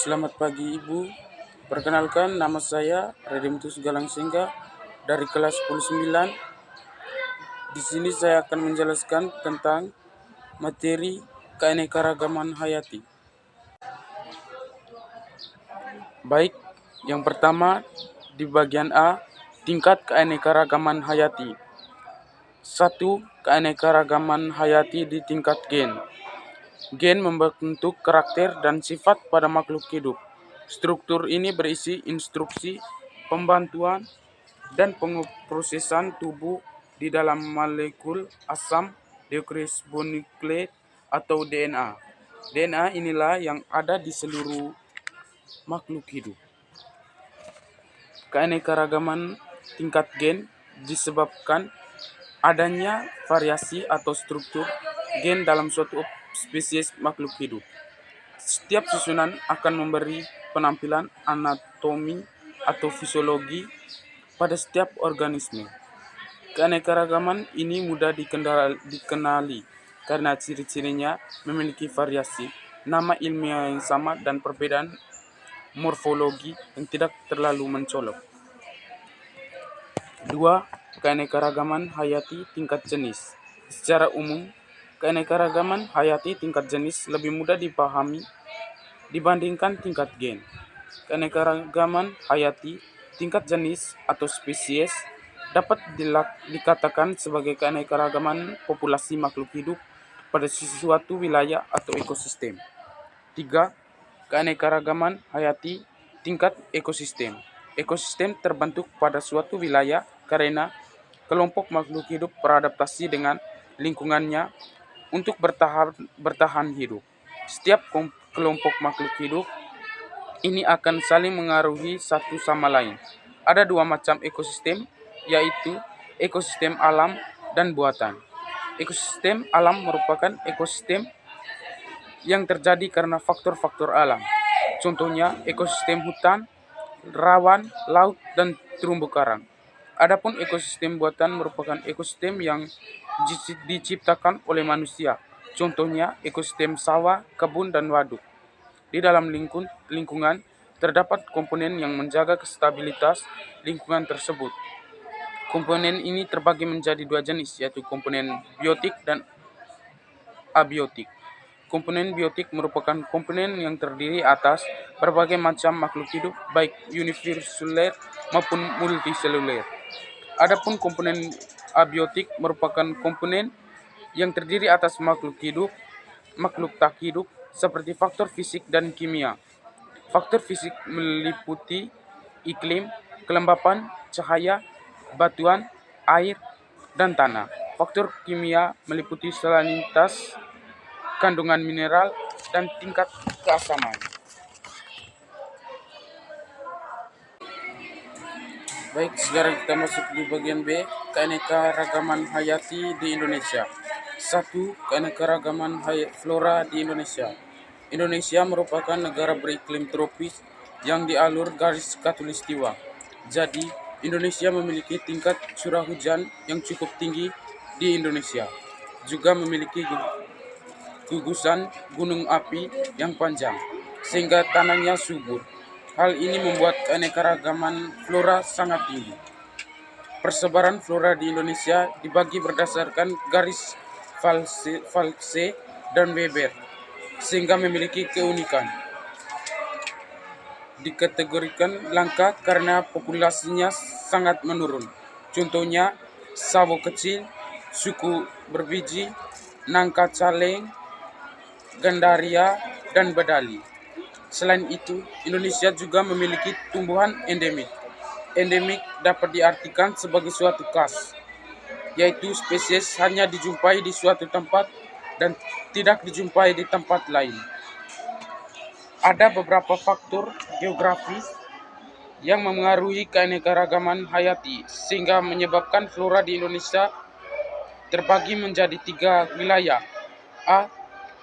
Selamat pagi Ibu. Perkenalkan, nama saya Redemptus Galang Singga dari kelas 10-9. Di sini saya akan menjelaskan tentang materi keanekaragaman hayati. Baik, yang pertama di bagian A, tingkat keanekaragaman hayati. 1. Keanekaragaman hayati di tingkat gen. Gen membentuk karakter dan sifat pada makhluk hidup. Struktur ini berisi instruksi, pembantuan, dan pengoprosesan tubuh di dalam molekul asam deoksiribonukleik atau DNA. DNA inilah yang ada di seluruh makhluk hidup. Keanekaragaman tingkat gen disebabkan adanya variasi atau struktur gen dalam suatu spesies makhluk hidup. Setiap susunan akan memberi penampilan anatomi atau fisiologi pada setiap organisme. Keanekaragaman ini mudah dikenali karena ciri-cirinya memiliki variasi, nama ilmiah yang sama, dan perbedaan morfologi yang tidak terlalu mencolok. 2. Keanekaragaman hayati tingkat jenis. Secara umum, keanekaragaman hayati tingkat jenis lebih mudah dipahami dibandingkan tingkat gen. Keanekaragaman hayati tingkat jenis atau spesies dapat dikatakan sebagai keanekaragaman populasi makhluk hidup pada suatu wilayah atau ekosistem. 3. Keanekaragaman hayati tingkat ekosistem. Ekosistem terbentuk pada suatu wilayah karena kelompok makhluk hidup beradaptasi dengan lingkungannya untuk bertahan hidup. Setiap kelompok makhluk hidup ini akan saling mengaruhi satu sama lain. Ada dua macam ekosistem, yaitu ekosistem alam dan buatan. Ekosistem alam merupakan ekosistem yang terjadi karena faktor-faktor alam. Contohnya ekosistem hutan, rawan, laut, dan terumbu karang. Adapun ekosistem buatan merupakan ekosistem yang diciptakan oleh manusia. Contohnya ekosistem sawah, kebun, dan waduk. Di dalam lingkungan terdapat komponen yang menjaga stabilitas lingkungan tersebut. Komponen ini terbagi menjadi dua jenis, yaitu komponen biotik dan abiotik. Komponen biotik merupakan komponen yang terdiri atas berbagai macam makhluk hidup, baik uniseluler maupun multiseluler. Adapun komponen abiotik merupakan komponen yang terdiri atas makhluk hidup, makhluk tak hidup, seperti faktor fisik dan kimia. Faktor fisik meliputi iklim, kelembapan, cahaya, batuan, air, dan tanah. Faktor kimia meliputi salinitas, kandungan mineral, dan tingkat keasaman. Baik, sekarang kita masuk di bagian B, keanekaragaman hayati di Indonesia. 1. Keanekaragaman flora di Indonesia. Indonesia merupakan negara beriklim tropis yang di alur garis khatulistiwa. Jadi, Indonesia memiliki tingkat curah hujan yang cukup tinggi di Indonesia. Juga memiliki gugusan gunung api yang panjang, sehingga tanahnya subur. Hal ini membuat keanekaragaman flora sangat tinggi. Persebaran flora di Indonesia dibagi berdasarkan garis False dan Weber, sehingga memiliki keunikan. Dikategorikan langka karena populasinya sangat menurun. Contohnya sawo kecil, suku berbiji, nangka caleng, gandaria, dan bedali. Selain itu, Indonesia juga memiliki tumbuhan endemik. Endemik dapat diartikan sebagai suatu khas, yaitu spesies hanya dijumpai di suatu tempat dan tidak dijumpai di tempat lain. Ada beberapa faktor geografis yang memengaruhi keanekaragaman hayati, sehingga menyebabkan flora di Indonesia terbagi menjadi 3 wilayah. A.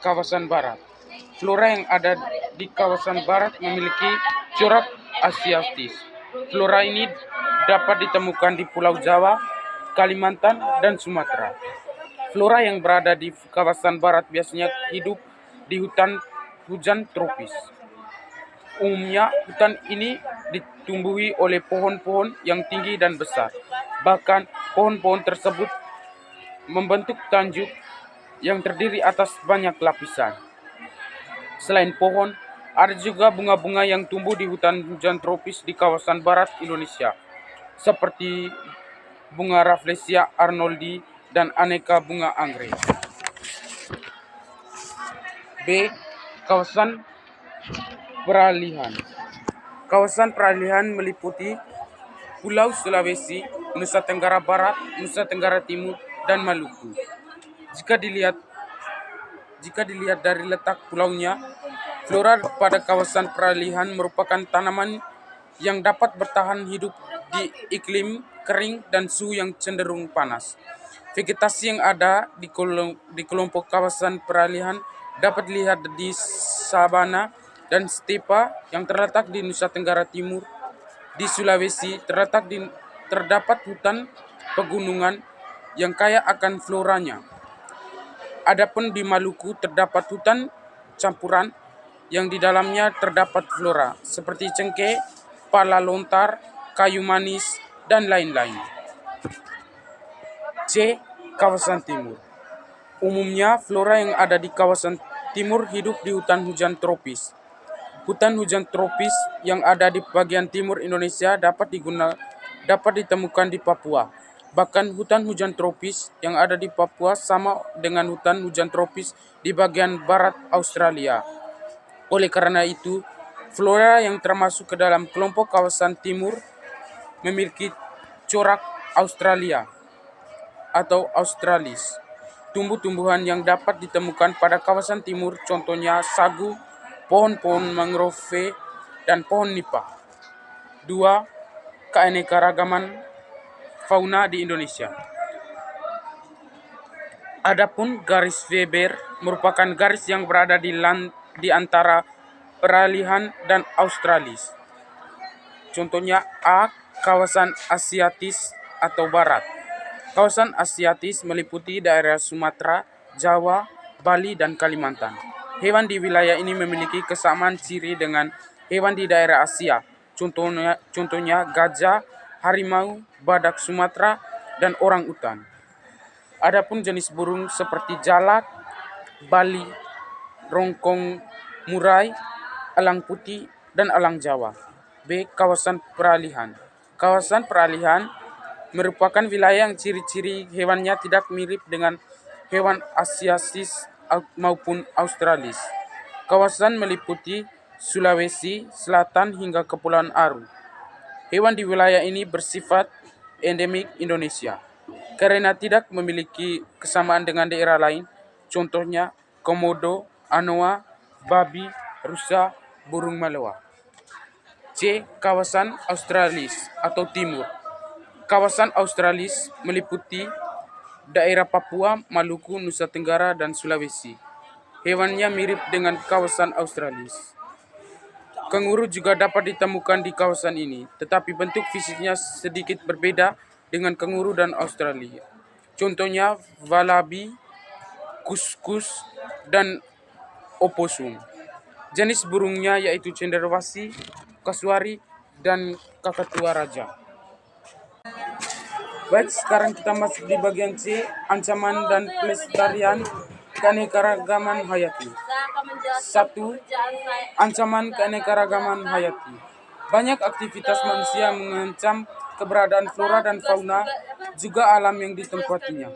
Kawasan Barat. Flora yang ada di kawasan barat memiliki corak asiatis. Flora ini dapat ditemukan di Pulau Jawa, Kalimantan, dan Sumatera. Flora yang berada di kawasan barat biasanya hidup di hutan hujan tropis. Umumnya, hutan ini ditumbuhi oleh pohon-pohon yang tinggi dan besar. Bahkan, pohon-pohon tersebut membentuk tanjuk yang terdiri atas banyak lapisan. Selain pohon, ada juga bunga-bunga yang tumbuh di hutan hujan tropis di kawasan barat Indonesia, seperti bunga Rafflesia arnoldi dan aneka bunga anggrek. B. Kawasan peralihan. Kawasan peralihan meliputi Pulau Sulawesi, Nusa Tenggara Barat, Nusa Tenggara Timur, dan Maluku. Jika dilihat dari letak pulaunya, flora pada kawasan peralihan merupakan tanaman yang dapat bertahan hidup di iklim kering dan suhu yang cenderung panas. Vegetasi yang ada di kelompok kawasan peralihan dapat dilihat di sabana dan stepa yang terletak di Nusa Tenggara Timur. Di Sulawesi terdapat hutan pegunungan yang kaya akan floranya. Adapun di Maluku terdapat hutan campuran yang di dalamnya terdapat flora seperti cengkeh, pala lontar, kayu manis, dan lain-lain. C. Kawasan Timur. Umumnya flora yang ada di kawasan timur hidup di hutan hujan tropis. Hutan hujan tropis yang ada di bagian timur Indonesia dapat ditemukan di Papua. Bahkan hutan hujan tropis yang ada di Papua sama dengan hutan hujan tropis di bagian barat Australia. Oleh karena itu, flora yang termasuk ke dalam kelompok kawasan timur memiliki corak Australia atau Australis. Tumbuh-tumbuhan yang dapat ditemukan pada kawasan timur contohnya sagu, pohon-pohon mangrove, dan pohon nipah. 2. Keanekaragaman fauna di Indonesia. Adapun garis Weber merupakan garis yang berada di antara peralihan dan Australis. Contohnya A. Kawasan Asiatis atau Barat. Kawasan Asiatis meliputi daerah Sumatera, Jawa, Bali, dan Kalimantan. Hewan di wilayah ini memiliki kesamaan ciri dengan hewan di daerah Asia. Contohnya gajah, harimau, badak Sumatera, dan orang utan. Adapun jenis burung seperti jalak, bali, rongkong murai, elang putih, dan elang Jawa. B. Kawasan peralihan. Kawasan peralihan merupakan wilayah yang ciri-ciri hewannya tidak mirip dengan hewan Asiatis maupun Australis. Kawasan meliputi Sulawesi Selatan hingga Kepulauan Aru. Hewan di wilayah ini bersifat endemik Indonesia karena tidak memiliki kesamaan dengan daerah lain, contohnya komodo, anoa, babi, rusa, burung maleo. C. Kawasan Australis atau Timur. Kawasan Australis meliputi daerah Papua, Maluku, Nusa Tenggara, dan Sulawesi. Hewannya mirip dengan kawasan Australis. Kanguru juga dapat ditemukan di kawasan ini, tetapi bentuk fisiknya sedikit berbeda dengan kanguru dan Australia. Contohnya wallaby, kuskus, dan opossum. Jenis burungnya yaitu cenderawasih, kasuari, dan kakatua raja. Baik, sekarang kita masuk di bagian C, ancaman dan pelestarian keanekaragaman hayati. 1. Ancaman keanekaragaman hayati. Banyak aktivitas manusia mengancam keberadaan flora dan fauna, juga alam yang ditempatinya.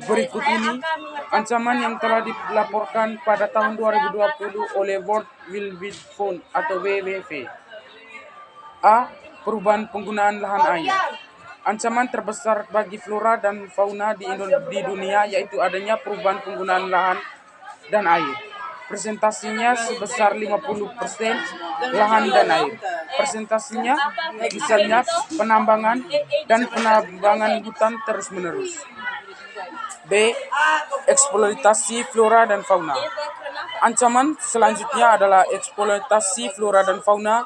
Berikut ini ancaman yang telah dilaporkan pada tahun 2020 oleh World Wildlife Fund atau WWF. A. Perubahan penggunaan lahan air. Ancaman terbesar bagi flora dan fauna di dunia yaitu adanya perubahan penggunaan lahan dan air. Presentasinya sebesar 50% lahan dan air. Presentasinya misalnya penambangan hutan terus-menerus. B. Eksploitasi flora dan fauna. Ancaman selanjutnya adalah eksploitasi flora dan fauna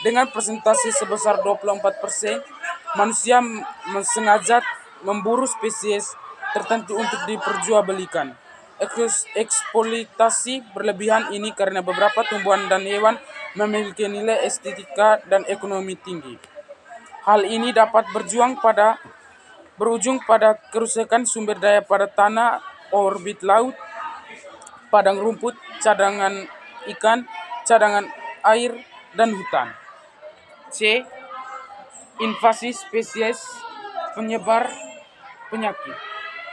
dengan presentasi sebesar 24%. Manusia sengaja memburu spesies tertentu untuk diperjualbelikan. Eksploitasi berlebihan ini karena beberapa tumbuhan dan hewan memiliki nilai estetika dan ekonomi tinggi. Hal ini dapat berujung pada kerusakan sumber daya pada tanah, orbit laut, padang rumput, cadangan ikan, cadangan air, dan hutan. C. Invasi spesies penyebar penyakit.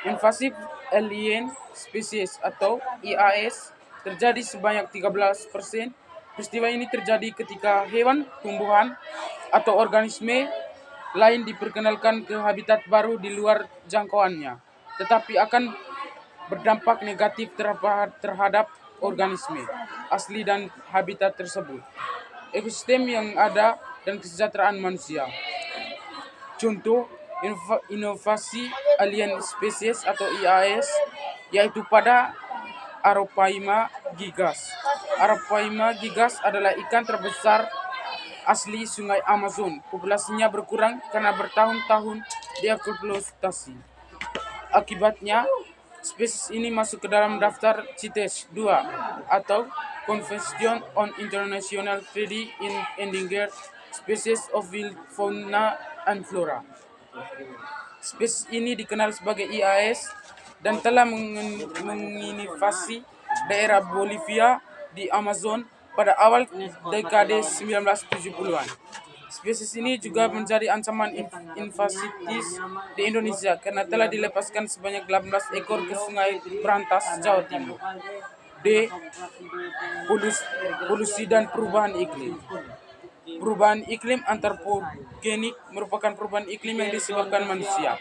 Invasive alien species atau IAS terjadi sebanyak 13%. Peristiwa ini terjadi ketika hewan, tumbuhan, atau organisme lain diperkenalkan ke habitat baru di luar jangkauannya, tetapi akan berdampak negatif terhadap organisme asli dan habitat tersebut, ekosistem yang ada, dan kesejahteraan manusia. Contoh inovasi alien species atau IAS yaitu pada Arapaima gigas. Arapaima gigas adalah ikan terbesar asli sungai Amazon. Populasinya berkurang karena bertahun-tahun dieksploitasi. Akibatnya, spesies ini masuk ke dalam daftar CITES 2 atau Convention on International Treaty in Endangered Species of Wild Fauna and Flora. Spesies ini dikenal sebagai IAS dan telah menginvasi daerah Bolivia di Amazon pada awal dekade 1970-an. Spesies ini juga menjadi ancaman invasitis di Indonesia karena telah dilepaskan sebanyak 18 ekor ke Sungai Brantas, Jawa Timur. D. Polusi dan perubahan iklim. Perubahan iklim antropogenik merupakan perubahan iklim yang disebabkan manusia.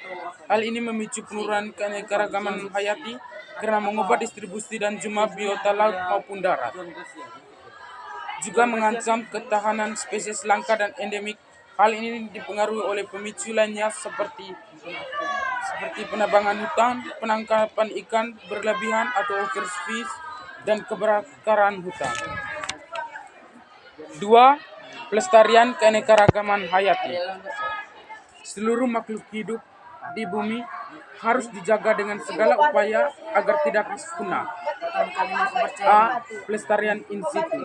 Hal ini memicu penurunan keanekaragaman hayati karena mengubah distribusi dan jumlah biota laut maupun darat. Juga mengancam ketahanan spesies langka dan endemik. Hal ini dipengaruhi oleh pemicu lainnya seperti penebangan hutan, penangkapan ikan berlebihan atau overfish, dan kebakaran hutan. 2. Pelestarian keanekaragaman hayati. Seluruh makhluk hidup di bumi harus dijaga dengan segala upaya agar tidak punah. A. Pelestarian in situ.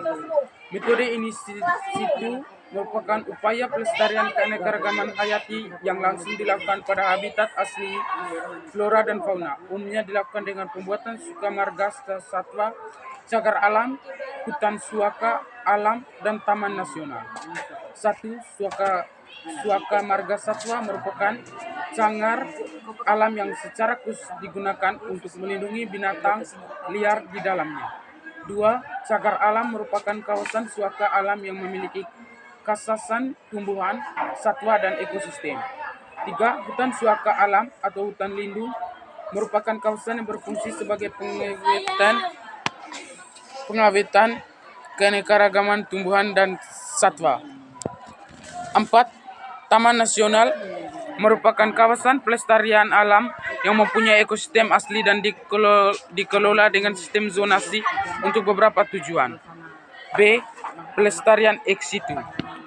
Metode in situ merupakan upaya pelestarian keanekaragaman hayati yang langsung dilakukan pada habitat asli flora dan fauna. Umumnya dilakukan dengan pembuatan suaka marga satwa, cagar alam, hutan suaka alam, dan taman nasional. 1. Suaka marga satwa merupakan cagar alam yang secara khusus digunakan untuk melindungi binatang liar di dalamnya. 2. Cagar alam merupakan kawasan suaka alam yang memiliki khasasan tumbuhan, satwa, dan ekosistem. 3. Hutan suaka alam atau hutan lindung merupakan kawasan yang berfungsi sebagai pengawetan keanekaragaman tumbuhan dan satwa. 4. Taman nasional merupakan kawasan pelestarian alam yang mempunyai ekosistem asli dan dikelola dengan sistem zonasi untuk beberapa tujuan. B. Pelestarian ex situ.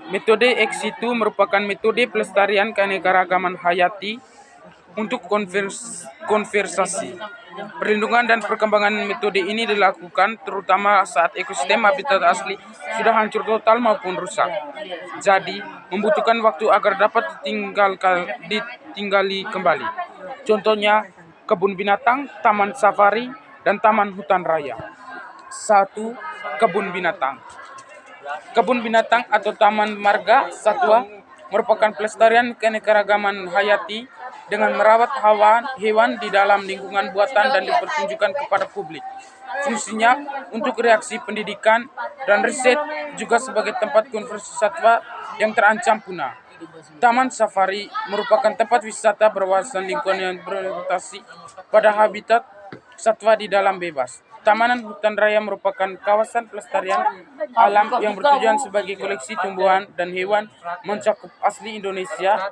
Metode ex situ merupakan metode pelestarian keanekaragaman hayati untuk konservasi. Perlindungan dan perkembangan metode ini dilakukan terutama saat ekosistem habitat asli sudah hancur total maupun rusak. Jadi, membutuhkan waktu agar dapat ditinggali kembali. Contohnya, kebun binatang, taman safari, dan taman hutan raya. 1. Kebun binatang. Kebun binatang atau taman marga satwa merupakan pelestarian keanekaragaman hayati dengan merawat hewan di dalam lingkungan buatan dan dipertunjukkan kepada publik. Fungsinya untuk reaksi pendidikan dan riset, juga sebagai tempat konservasi satwa yang terancam punah. Taman safari merupakan tempat wisata berwawasan lingkungan yang berorientasi pada habitat satwa di dalam bebas. Taman hutan raya merupakan kawasan pelestarian alam yang bertujuan sebagai koleksi tumbuhan dan hewan mencakup asli Indonesia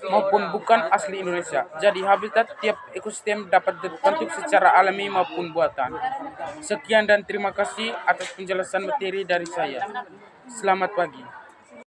maupun bukan asli Indonesia. Jadi habitat tiap ekosistem dapat terbentuk secara alami maupun buatan. Sekian dan terima kasih atas penjelasan materi dari saya. Selamat pagi.